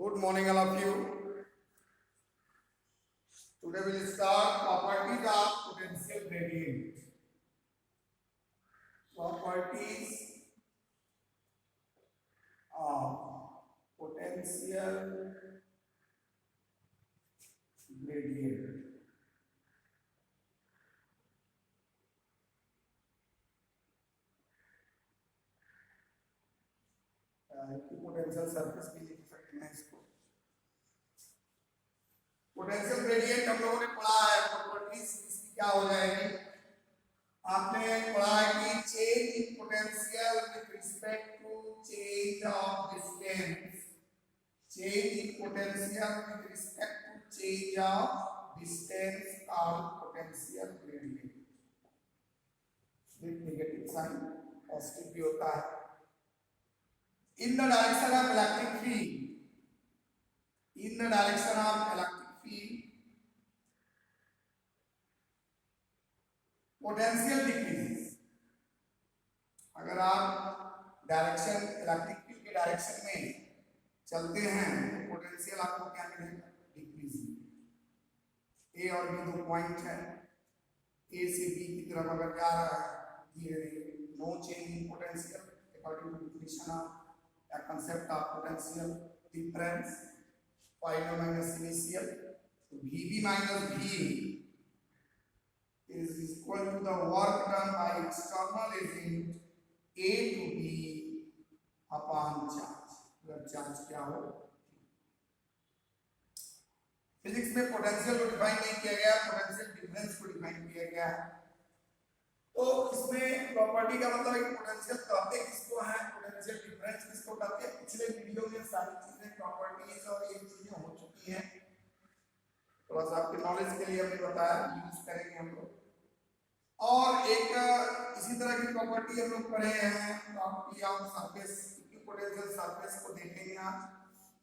Good morning, all of you. Today we will start properties of potential gradient. Properties of potential gradient. Potential surface भी लिख सकते हैं इसको। Potential gradient हम लोगों ने पढ़ा है, प्रॉपर्टीज इसकी क्या हो जाएगी। आपने पढ़ा है कि change in potential with respect to change of distance. Change in potential with respect to change of distance called potential gradient. With negative sign, positive भी होता है। In the direction of electric field, in the direction of electric field, potential decreases. अगर आप direction electric field के direction में चलते हैं तो पोटेंशियल आपको क्या मिलेगा? डिक्रीज। ए और बी दो पॉइंट है, ए से बी की तरफ अगर जा रहा है धीरे धीरे, no change in potential according to definition of a concept of potential difference, final minus initial. So VB minus V is equal to the work done by external agent A to B upon charge. अगर charge क्या हो, physics में potential को define नहीं किया गया, potential difference को define किया गया। तो इसमें प्रॉपर्टी का मतलब है कि पोटेंशियल कहते किसको है, पोटेंशियल डिफरेंस किसको कहते हैं। पिछले वीडियो में सारी चीजें प्रॉपर्टीज और ये चीजें हो चुकी हैं, थोड़ा सा आपके नॉलेज के लिए हमने बताया, यूज करेंगे हम लोग। और एक इसी तरह की प्रॉपर्टी हम लोग पढ़े हैं, property of surface, equipotential surface को देखेंगे आज।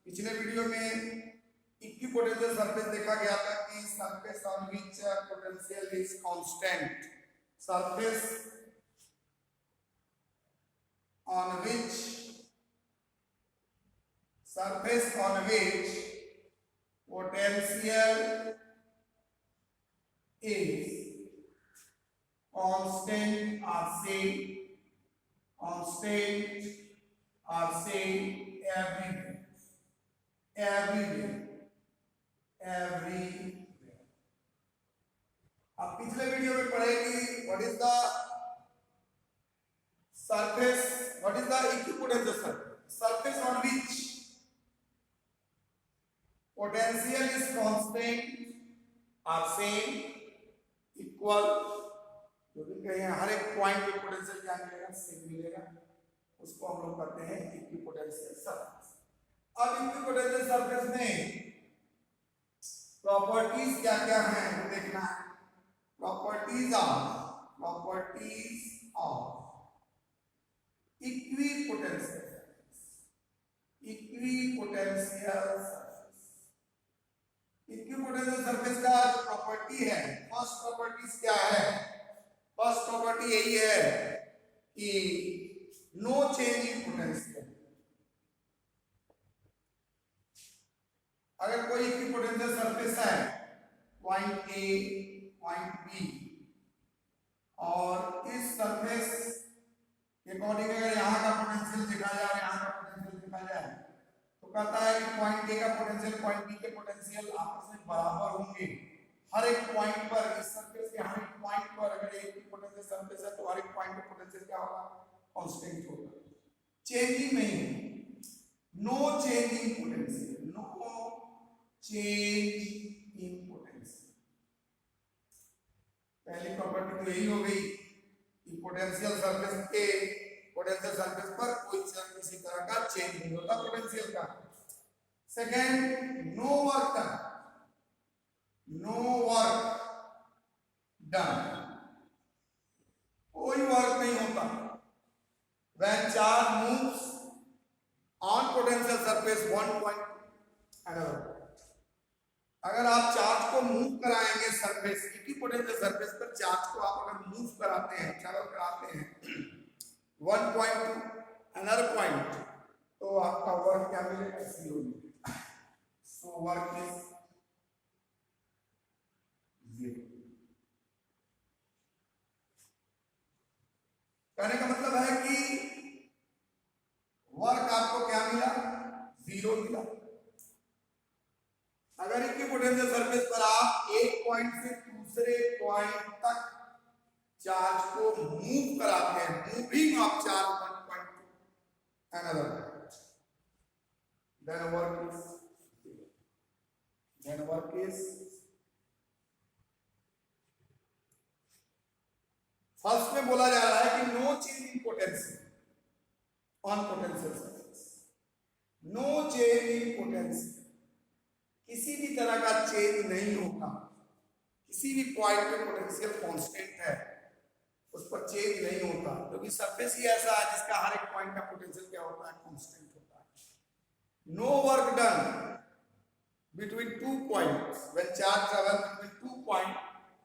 पिछले वीडियो में इक्विपोटेंशियल सरफेस देखा गया था कि surface on which potential is constant, surface on which potential is constant or same everywhere। अब पिछले वीडियो में पढ़े कि what is the surface, what is the equipotential surface on which potential is constant और सेम इक्वल। जो भी कहें हर एक पॉइंट पे पोटेंशियल क्या मिलेगा? सेम मिलेगा। उसको हम लोग कहते हैं इक्विपोटेंशियल सरफेस। अब इक्विपोटेंशियल सरफेस में प्रॉपर्टीज क्या क्या हैं वो देखना है। Properties of equipotential surface। Equipotential surface का जो प्रॉपर्टी है, फर्स्ट प्रॉपर्टीज क्या है? फर्स्ट प्रॉपर्टी यही है कि नो चेंज इन पोटेंशियल। अगर कोई इक्विपोटेंशियल सरफेस है, पॉइंट ए पॉइंट बी, और इस सरफेस के अकॉर्डिंग अगर यहाँ का पोटेंशियल देखा जाए, यहाँ का पोटेंशियल देखा जाए, तो कहता है कि पॉइंट ए का पोटेंशियल पॉइंट बी के पोटेंशियल आपस में बराबर होंगे। हर एक पॉइंट पर, इस सरफेस के हर एक पॉइंट पर अगर एक पोटेंशियल सरफेस है तो हर एक पॉइंट पे पोटेंशियल क्या होगा? कांस्टेंट होगा, चेंजिंग नहीं। No change in potential, no change in potential. पहली प्रॉपर्टी तो यही हो गई कि पोटेंशियल सरफेस पर कोई किसी तरह का चेंज नहीं होता पोटेंशियल का। सेकेंड, नो वर्क डन, कोई वर्क नहीं होता। When charge moves on potential surface one point another, अगर आप चार्ज को मूव कराएंगे सरफेस, इक्विपोटेंशियल सरफेस पर चार्ज को आप अगर मूव कराते हैं, ट्रैवल कराते हैं one point to another point, तो आपका वर्क क्या मिलेगा? जीरो मिलेगा। so work is 0। कहने का मतलब है कि वर्क आपको क्या मिला, 0 मिला। अगर इक्विपोटेंशियल सरफेस पर आप एक पॉइंट से दूसरे पॉइंट तक चार्ज को मूव कराते हैं, moving of charge one point to another, then work is first में बोला जा रहा है कि no change in potential on potential surface, no change in potential, किसी भी तरह का चेंज नहीं होगा, किसी भी पॉइंट पे पोटेंशियल कांस्टेंट है, उस पर चेंज नहीं होता, क्योंकि सरफेस ही ऐसा है जिसका हर एक पॉइंट का पोटेंशियल क्या होता है, कांस्टेंट होता है। No work done between 2 points when charge travels between 2 points,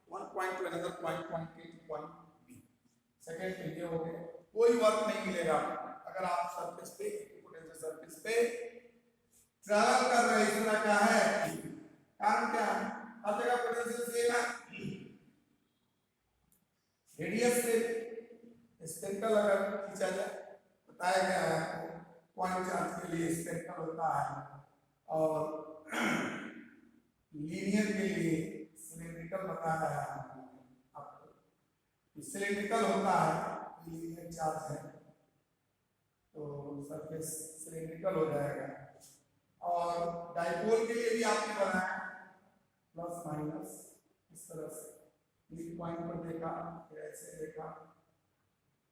one point to another point, point A to point B, second ये हो गया, कोई वर्क नहीं मिलेगा अगर आप सरफेस पे पोटेंशियल सरफेस पे ट्रैवल कर रहे हैं। इसका क्या है कारण, क्या है, हर जगह पोटेंशियल सेम है, रेडियस से स्पेक्ट्रल अगर खींचा जाए, बताया गया है आपको पॉइंट चार्ज के लिए स्पेक्ट्रल होता है और लीनियर के लिए सिलेंड्रिकल बताया है आपको, सिलेंड्रिकल होता है लीनियर चार्ज है तो सरफेस सिलेंड्रिकल हो जाएगा। और डाइपोल के लिए भी आपने बनाया प्लस माइनस इस तरह से, मिड पॉइंट पर देखा, फिर ऐसे देखा,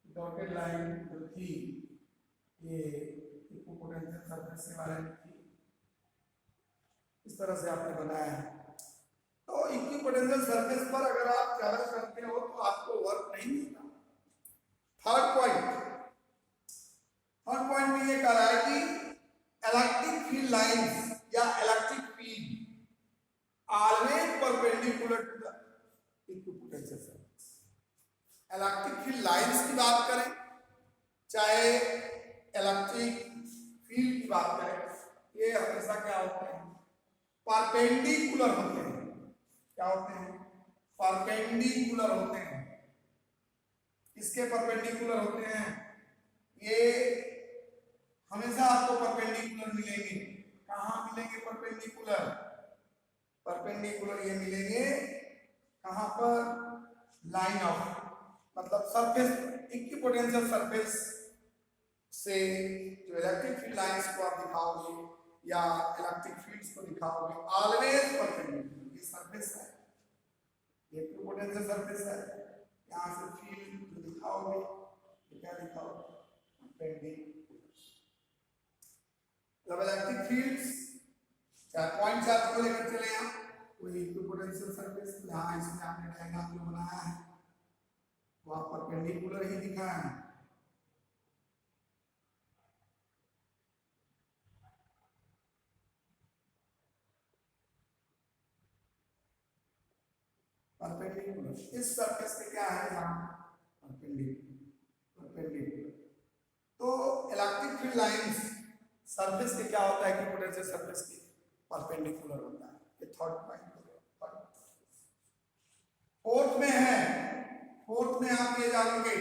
डॉटेड लाइन जो थी ये इक्विपोटेंशियल सरफेस के बारे में थी, इस तरह से आपने बनाया है। तो इक्विपोटेंशियल सरफेस पर अगर आप ट्रैवल करते हो तो आपको वर्क नहीं मिलता। थर्ड पॉइंट में ये कह रहा है कि इलेक्ट्रिक फील्ड लाइंस या electric field always perpendicular to the equipotential surface. Electric field lines की बात करें चाहे इलेक्ट्रिक फील्ड की बात करें, ये हमेशा क्या होते हैं, परपेंडिकुलर होते हैं। क्या होते हैं, परपेंडिकुलर होते हैं। किसके परपेंडिकुलर होते हैं, ये हमेशा आपको परपेंडिकुलर मिलेंगे। कहां मिलेंगे परपेंडिकुलर, परपेंडिकुलर ये मिलेंगे कहां पर, लाइन ऑफ, मतलब सरफेस, इक्विपोटेंशियल सरफेस से जो इलेक्ट्रिक फील्ड लाइंस को आप दिखाओगे या इलेक्ट्रिक फील्ड्स को दिखाओगे, ऑलवेज परपेंडिकुलर। ये सरफेस है, ये इक्विपोटेंशियल सरफेस है, यहां से फील्ड जो दिखाओगे ये क्या दिखाओगे, परपेंडिकुलर। जब इलेक्ट्रिक फील्ड्स चाहे पॉइंट चार्ज को लेकर चले आप, कोई इक्विपोटेंशियल सरफेस, यहां इसमें आपने डायग्राम जो बनाया है वहां परपेंडिकुलर ही दिखाया है। परपेंडिकुलर इस सरफेस पे क्या है, यहाँ परपेंडिकुलर। तो इलेक्ट्रिक फील्ड लाइंस सरफेस के क्या होता है, इक्विपोटेंशियल सरफेस के परपेंडिकुलर होता है। ये थर्ड पॉइंट। फोर्थ में है, फोर्थ में आप ये जानोगे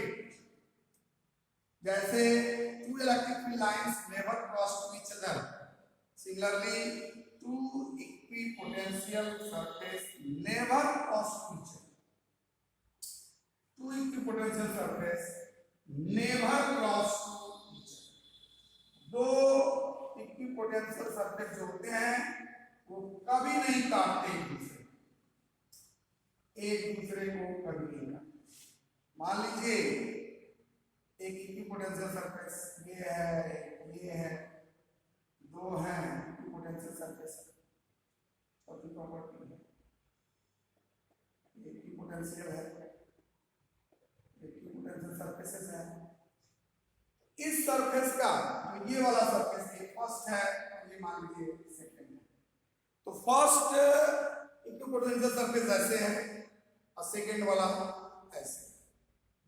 जैसे two electric field lines never cross to each other, similarly two equipotential surface never cross to each other. Two equipotential surface never cross to each other. दो इक्विपोटेंशियल सरफेस जो होते हैं वो कभी नहीं काटते एक दूसरे को कभी नहीं काटते। मान लीजिए एक इक्विपोटेंशियल सरफेस ये है, दो हैं इक्विपोटेंशियल सरफेस, चौथी प्रॉपर्टी है इक्विपोटेंशियल है, इक्विपोटेंशियल सरफेसेस है। इस सरफेस का तो ये वाला सरफेस ये फर्स्ट है, ये मान लीजिए सेकंड है। तो फर्स्ट इक्विपोटेंशियल सरफेस ऐसे है और सेकंड वाला ऐसे,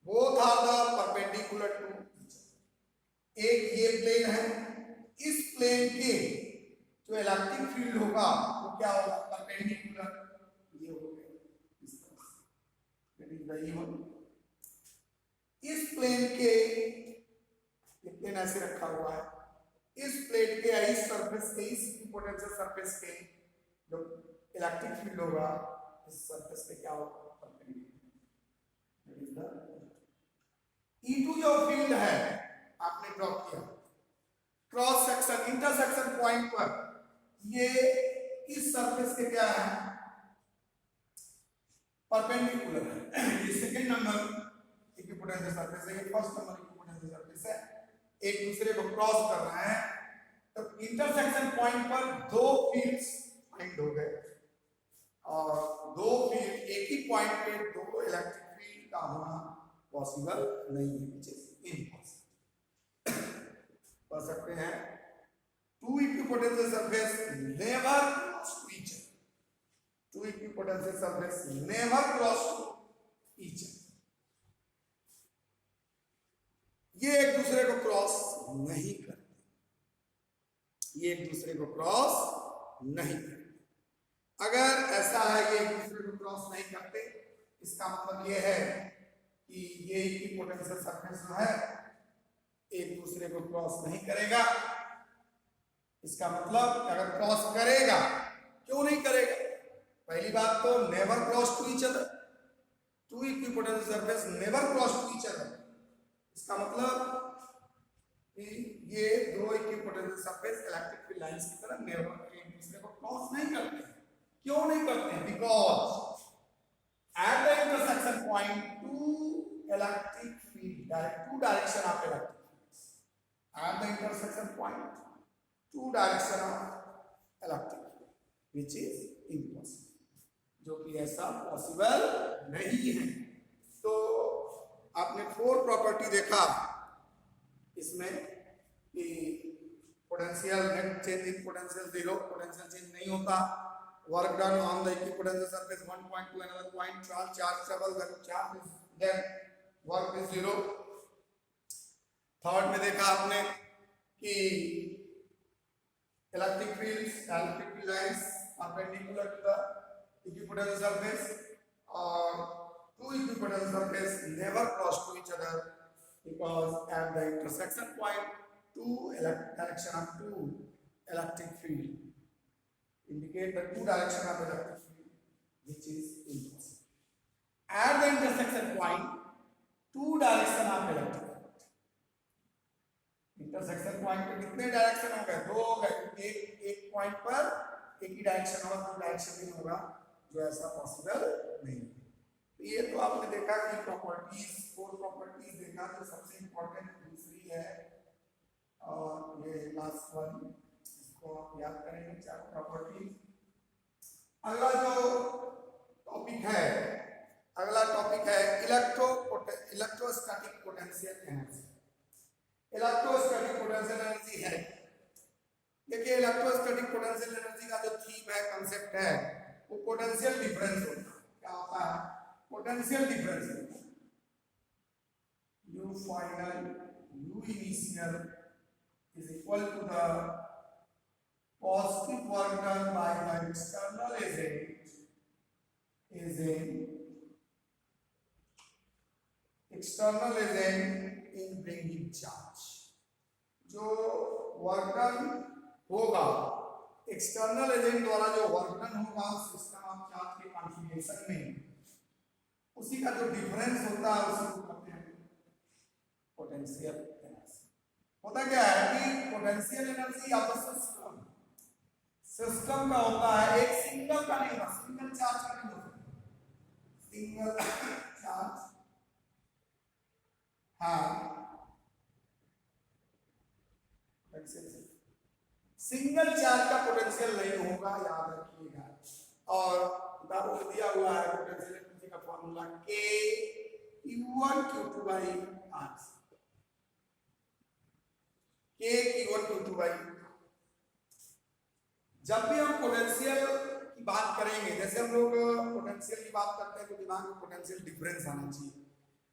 both are the perpendicular to each other. एक ये प्लेन है, इस प्लेन के जो इलेक्ट्रिक फील्ड होगा वो क्या होगा, परपेंडिकुलर, ये हो गया इस तरह से, दैट इज द E1। इस प्लेन के प्लेन ऐसे रखा हुआ है, इस प्लेन के इस सरफेस के, इस पोटेंशियल सरफेस के जो इलेक्ट्रिक फील्ड होगा इस सरफेस पे क्या होगा, perpendicular, that is the E2 जो फील्ड है आपने ड्रॉ किया क्रॉस सेक्शन इंटरसेक्शन पॉइंट पर, ये इस सरफेस के क्या है, परपेंडिकुलर है। ये सेकंड नंबर इक्विपोटेंशियल सरफेस है, ये फर्स्ट नंबर इक्विपोटेंशियल सरफेस है, एक दूसरे को क्रॉस कर रहे हैं। तो इंटरसेक्शन पॉइंट पर दो फील्ड्स फाइंड हो गए और दो फील्ड एक ही पॉइंट पे दो इलेक्ट्रिक फील्ड का होना पॉसिबल नहीं है, व्हिच इज इम्पॉसिबल। पढ़ सकते हैं, two equipotential surface never cross to each other, two equipotential surface never cross to each other, ये एक दूसरे को क्रॉस नहीं करते, ये एक दूसरे को क्रॉस नहीं करते। अगर ऐसा है ये एक दूसरे को क्रॉस नहीं करते, इसका मतलब ये है कि ये इक्विपोटेंशियल सरफेस जो है एक दूसरे को क्रॉस नहीं करेगा। इसका मतलब अगर क्रॉस करेगा, क्यों नहीं करेगा, पहली बात तो never cross to each other, two equipotential surface never cross to each other, इसका मतलब कि ये दो equipotential surface electric field lines की तरह नेवर एक दूसरे को क्रॉस नहीं करते हैं। क्यों नहीं करते हैं, because at the intersection point two electric field direct to direction of electric fields, at the intersection point two direction of electric field which is impossible, जो कि ऐसा पॉसिबल नहीं है। तो आपने फोर प्रॉपर्टी देखा इसमें कि potential net change in potential zero, potential change नहीं होता, work done on the equipotential surface one point to another point, charge travel then work is zero. Third में देखा आपने कि electric field lines perpendicular to the equipotential surface और two equipotential surface never cross to each other because at the intersection point direction of two electric field indicate the two direction of electric field which is impossible. At the intersection point two direction of electric field, intersection point पे कितने direction हो गए, दो हो गए, एक point पर एक ही डायरेक्शन होगा, दो डायरेक्शन नहीं होगा, जो ऐसा पॉसिबल नहीं है। ये तो आपने देखा कि प्रॉपर्टीज, फोर प्रॉपर्टीज देखा, जो सबसे इंपॉर्टेंट दूसरी है और ये लास्ट वाली, इसको आप याद करेंगे, चार प्रॉपर्टीज। अगला जो टॉपिक है, अगला टॉपिक है electrostatic potential energy. Electrostatic potential energy है, देखिए इलेक्ट्रोस्टैटिक पोटेंशियल एनर्जी का जो थीम है, कंसेप्ट है, वो पोटेंशियल डिफरेंस होता है। क्या होता है, potential difference, U final U initial is equal to the positive work done by the external agent in bringing charge। जो वर्क डन होगा एक्सटर्नल एजेंट द्वारा, जो वर्क डन होगा सिस्टम ऑफ चार्ज के कॉन्फ़िगरेशन में, उसी का जो डिफरेंस होता है उसी को कहते हैं पोटेंशियल एनर्जी। होता क्या है कि potential energy of the system का होता है, एक सिंगल का नहीं होता, सिंगल चार्ज का नहीं होता, सिंगल चार्ज, हाँ सिंगल चार्ज का पोटेंशियल नहीं होगा, याद रखिएगा। और किताबों में दिया हुआ है पोटेंशियल एनर्जी का formula K Q1 Q2 by R, K Q1 Q2 by। जब भी हम पोटेंशियल की बात करेंगे, जैसे हम लोग पोटेंशियल की बात करते हैं तो दिमाग में पोटेंशियल डिफरेंस आना चाहिए,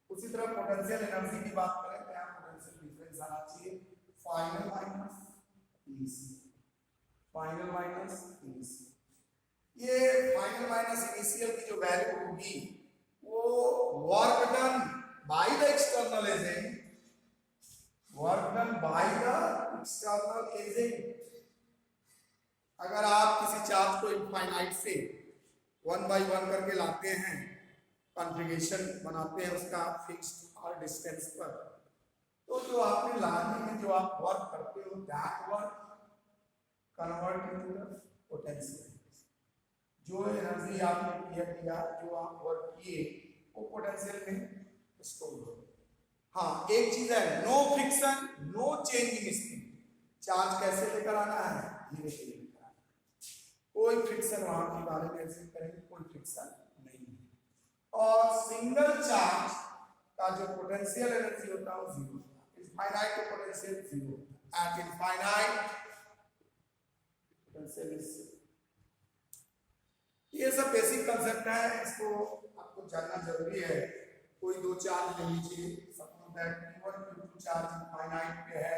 उसी तरह पोटेंशियल एनर्जी की बात करें तो यहाँ पोटेंशियल डिफरेंस आना चाहिए, final minus initial, final minus initial. ये फाइनल माइनस इनिशियल की जो वैल्यू होगी वो work done by the external agent, work done by the external agent. अगर आप किसी चार्ज को इनफाइनाइट से 1 by 1 करके लाते हैं, कॉन्फ़िगरेशन बनाते हैं उसका फिक्स्ड और डिस्टेंस पर, तो जो आपने लाने में जो आप वर्क करते हो that work convert into the potential. जो एनर्जी आपने किया, जो आप वर्क किए वो पोटेंशियल में स्टोर हो। हाँ, एक चीज है, no friction no change in speed. Charge कैसे लेकर आना है, धीरे धीरे लेकर आना है। कोई फ्रिक्शन वहां के बारे में ऐसे करेंगे, कोई फ्रिक्शन नहीं है। और सिंगल चार्ज का जो पोटेंशियल एनर्जी होता है वो जीरो होता है। इनफाइनाइट का पोटेंशियल जीरो होता है। Eight infinite potential is zero. ये सब बेसिक कंसेप्ट है, इसको आपको जानना जरूरी है। कोई दो चार्ज ले लीजिए, suppose that Q1 Q2 charge infinite पे है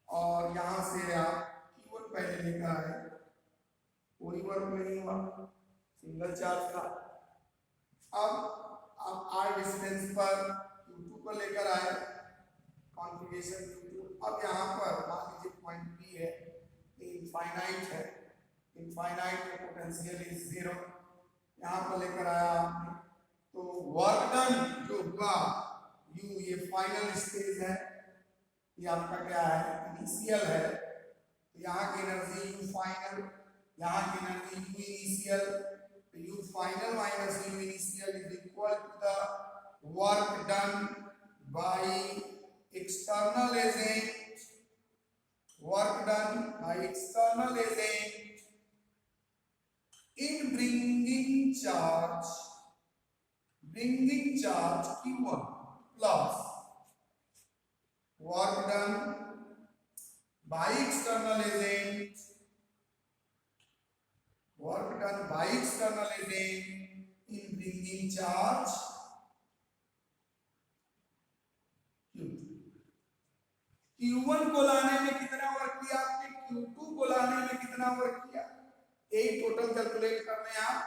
और यहां से आप Q1 पहले लेकर आए, कोई वर्क नहीं हुआ, सिंगल चार्ज था। अब आप r डिस्टेंस पर Q2 को लेकर आए, कॉन्फ़िगरेशन Q2। अब यहाँ पर मान लीजिए पॉइंट P है, इनफाइनाइट है, इनफाइनाइट का पोटेंशियल इज जीरो। यहाँ पर लेकर आया आपने, तो वर्क डन जो हुआ U, ये फाइनल स्टेज है, ये आपका क्या है, इनिशियल है। तो यहाँ की एनर्जी U फाइनल, यहाँ की एनर्जी U इनिशियल, तो U final minus U initial is equal to the work done by external agent, work done by external agent in bringing charge Q1 plus work done by external agent, work done by external agent in bringing charge Q2। Q1 को लाने में कितना work किया आपने, Q2 को लाने में कितना वर्क किया, एक टोटल कैलकुलेट करने आप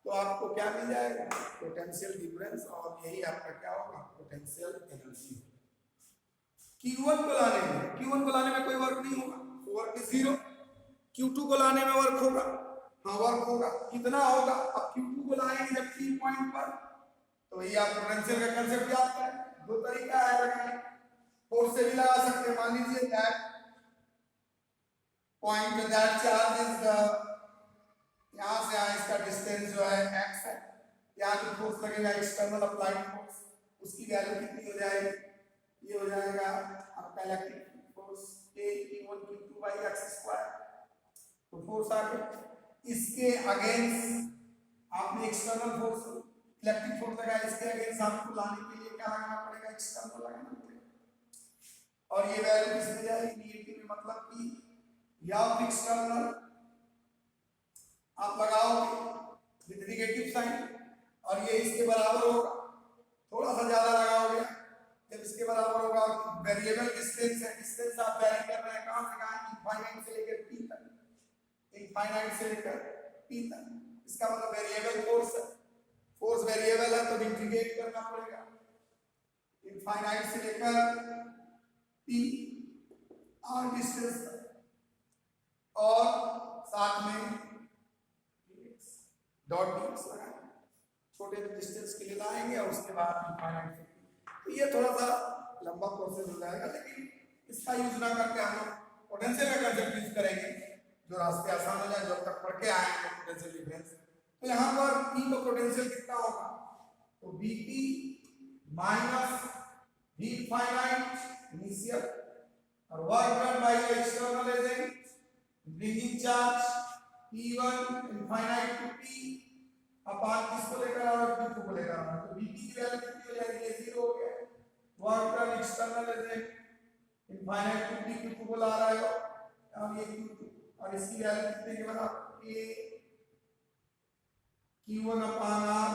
तो आपको क्या मिल जाएगा, पोटेंशियल डिफरेंस। और यही आपका क्या होगा, पोटेंशियल एनर्जी। Q1 को लाने में कोई वर्क नहीं होगा, वर्क इज जीरो। Q2 को लाने में वर्क होगा, हाँ वर्क होगा, कितना होगा। अब Q2 को लाएंगे जब P पॉइंट पर, तो ये आप पोटेंशियल का कांसेप्ट याद करें। दो तरीका है लगाने, फोर्स से भी लगा सकते हैं। मान लीजिए that point, that charge is यहाँ से यहाँ इसका डिस्टेंस जो है x है, यहाँ जो फोर्स लगेगा एक्सटर्नल अप्लाइड फोर्स, उसकी वैल्यू कितनी हो जाएगी, ये हो जाएगा आपका electric force K1 Q2 by x²। तो फोर्स आ गया, इसके अगेंस्ट आपने एक्सटर्नल फोर्स इलेक्ट्रिक फोर्स लगाया, इसके अगेंस्ट आपको लाने के लिए क्या लगाना पड़ेगा, एक्सटर्नल लगाना पड़ेगा। और ये वैल्यू किसमें जाएगी, नेगेटिव में, मतलब कि या एक्सटर्नल आप लगाओगे विद नेगेटिव साइन और ये इसके बराबर होगा, थोड़ा सा ज्यादा लगाओगे जब इसके बराबर होगा। वेरिएबल डिस्टेंस है, डिस्टेंस आप वेरी कर रहे हैं कहां से कहां, इनफाइनाइट से लेकर P तक, इनफाइनाइट से लेकर P तक। इसका मतलब वेरिएबल फोर्स है, फोर्स वेरिएबल है तो इंटीग्रेट करना पड़ेगा, इनफाइनाइट से लेकर P और डिस्टेंस और साथ में डॉट डॉट्स लगाएंगे, छोटे डिस्टेंस के लिए लाएंगे और उसके बाद इनफाइनाइट से। तो ये थोड़ा सा लंबा प्रोसेस हो जाएगा, लेकिन इसका यूज ना करके हम लोग पोटेंशियल का कंसेप्ट यूज करेंगे, जो रास्ते आसान हो जाए, जब तक पढ़ के आए हैं पोटेंशियल डिफरेंस। तो यहाँ पर P का पोटेंशियल कितना होगा, तो Vp minus V finite initial और work done by external agent bringing charge P1 infinite to P अपान किसको लेकर आ रहा है, Q2 को लेकर आ रहा है। तो Vp की वैल्यू कितनी हो जाएगी, ये जीरो हो गया। Work done external agent infinite to P, Q2 को ला रहा है और ये Q2, और इसकी वैल्यू कितने के बराबर, ये Q1 अपान R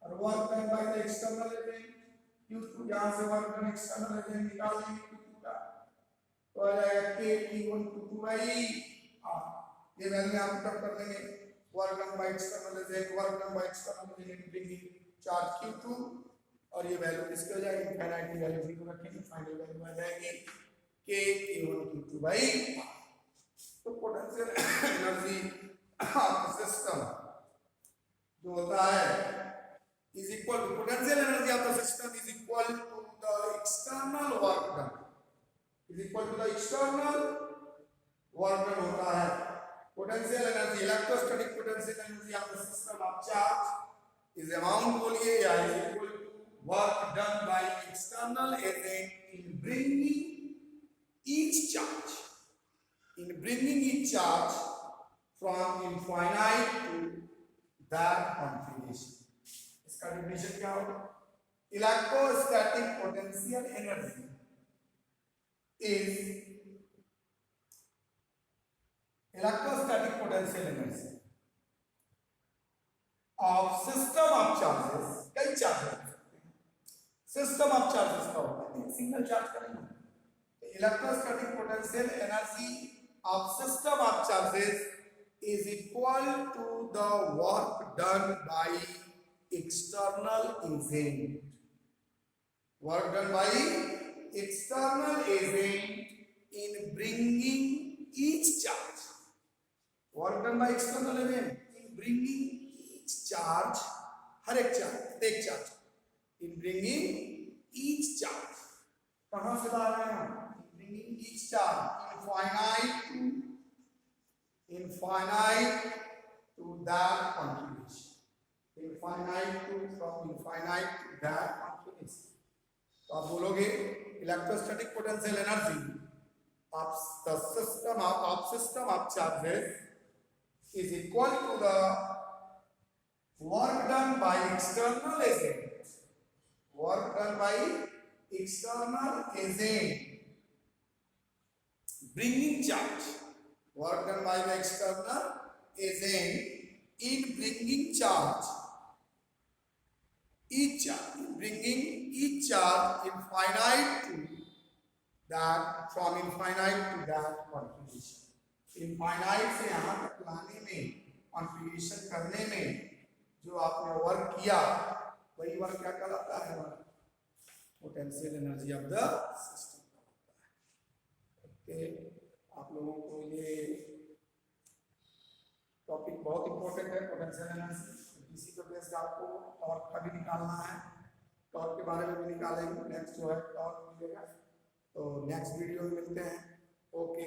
और work done by the external agent Q2। यहां से वर्क डन एक्सटर्नल एजेंट निकाल लेंगे Q2 का, तो आ जाएगा K Q1 Q2 बाई ये वैल्यू आप पुट कर देंगे, work done by external is एक work done by external in bringing charge Q2, और ये वैल्यू किसकी हो जाएगी, इनफाइनाइट की वैल्यू 0 रखेंगे, फाइनल वैल्यू आ जाएगी K Q1 Q2 बाई। तो पोटेंशियल एनर्जी ऑफ सिस्टम जो होता है is equal to potential energy of the system is equal to the external work done, is equal to the external work done होता है। potential energy electrostatic potential energy of the system of charge is amount बोलिए या is equal to work done by external agent in bringing each charge from infinite to that configuration। इसका definition क्या होगा, electrostatic potential energy is electrostatic potential energy of system of charges, कई charges system of charges का होता है, single charge का नहीं। Electrostatic potential energy of system of charges is equal to the work done by external agent, work done by external agent in bringing each charge, work done by external agent in bringing each charge, हर एक charge in bringing each charge, कहां से ला रहे हैं हम, in bringing each charge infinite to that configuration, from infinite to that configuration। तो आप बोलोगे electrostatic potential energy of the system of charges is equal to the work done by external agent, bringing charge, work done by the external agent in bringing each charge infinite to that, from infinite to that configuration। infinite से यहाँ तक लाने में, configuration करने में जो आपने work किया, वही वर्क क्या कहलाता है, potential energy of the system कहलाता है। आप लोगों को ये टॉपिक बहुत इंपॉर्टेंट है, पोटेंशियल एनर्जी। इसी को बेस्ड आपको टॉर्क का भी निकालना है, टॉर्क के बारे में भी निकालेंगे, नेक्स्ट जो है टॉर्क मिलेगा। तो नेक्स्ट वीडियो में मिलते हैं। ओके।